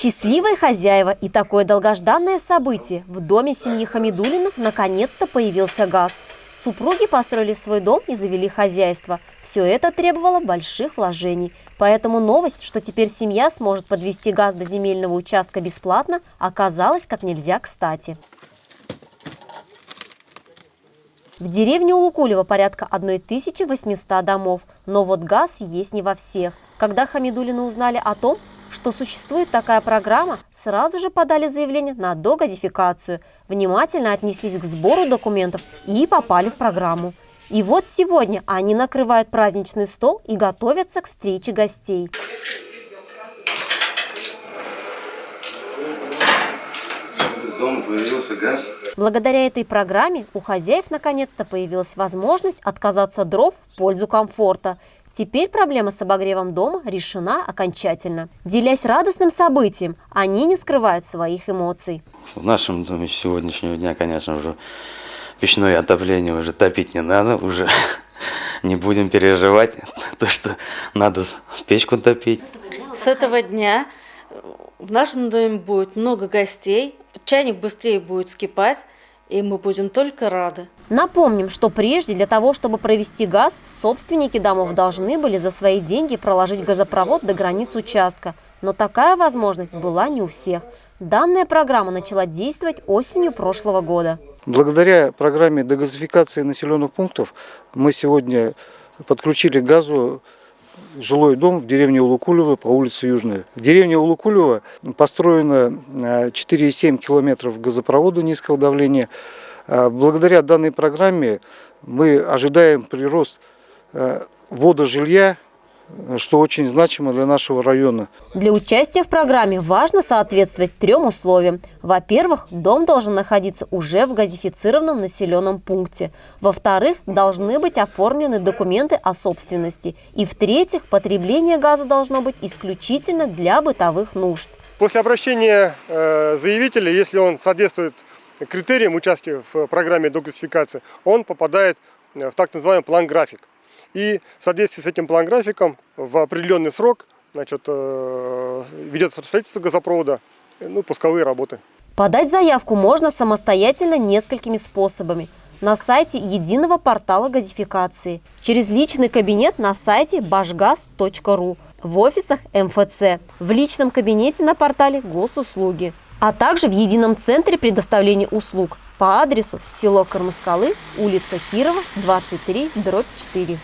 Счастливые хозяева и такое долгожданное событие. В доме семьи Хамидуллиных наконец-то появился газ. Супруги построили свой дом и завели хозяйство. Все это требовало больших вложений. Поэтому новость, что теперь семья сможет подвести газ до земельного участка бесплатно, оказалась как нельзя кстати. В деревне Улукулево порядка 1800 домов. Но вот газ есть не во всех. Когда Хамидуллины узнали о том, что существует такая программа, сразу же подали заявление на догазификацию, внимательно отнеслись к сбору документов и попали в программу. И вот сегодня они накрывают праздничный стол и готовятся к встрече гостей. В доме появился газ. Благодаря этой программе у хозяев наконец-то появилась возможность отказаться от дров в пользу комфорта. Теперь проблема с обогревом дома решена окончательно. Делясь радостным событием, они не скрывают своих эмоций. В нашем доме с сегодняшнего дня, конечно, уже печное отопление уже топить не надо, уже не будем переживать, то, что надо печку топить. С этого дня в нашем доме будет много гостей, чайник быстрее будет вскипать, и мы будем только рады. Напомним, что прежде для того, чтобы провести газ, собственники домов должны были за свои деньги проложить газопровод до границ участка. Но такая возможность была не у всех. Данная программа начала действовать осенью прошлого года. Благодаря программе дегазификации населенных пунктов мы сегодня подключили к газу жилой дом в деревне Улукулево по улице Южная. В деревне Улукулево построено 4,7 километров газопровода низкого давления. Благодаря данной программе мы ожидаем прирост водожилья, что очень значимо для нашего района. Для участия в программе важно соответствовать 3 условиям. Во-первых, дом должен находиться уже в газифицированном населенном пункте. Во-вторых, должны быть оформлены документы о собственности. И в-третьих, потребление газа должно быть исключительно для бытовых нужд. После обращения заявителя, если он соответствует критериям участия в программе догазификации, он попадает в так называемый план-график. И в соответствии с этим план-графиком в определенный срок ведется строительство газопровода, пусковые работы. Подать заявку можно самостоятельно несколькими способами. На сайте единого портала газификации, через личный кабинет на сайте bashgaz.ru, в офисах МФЦ, в личном кабинете на портале Госуслуги, а также в едином центре предоставления услуг по адресу село Кармаскалы, улица Кирова, 23/4.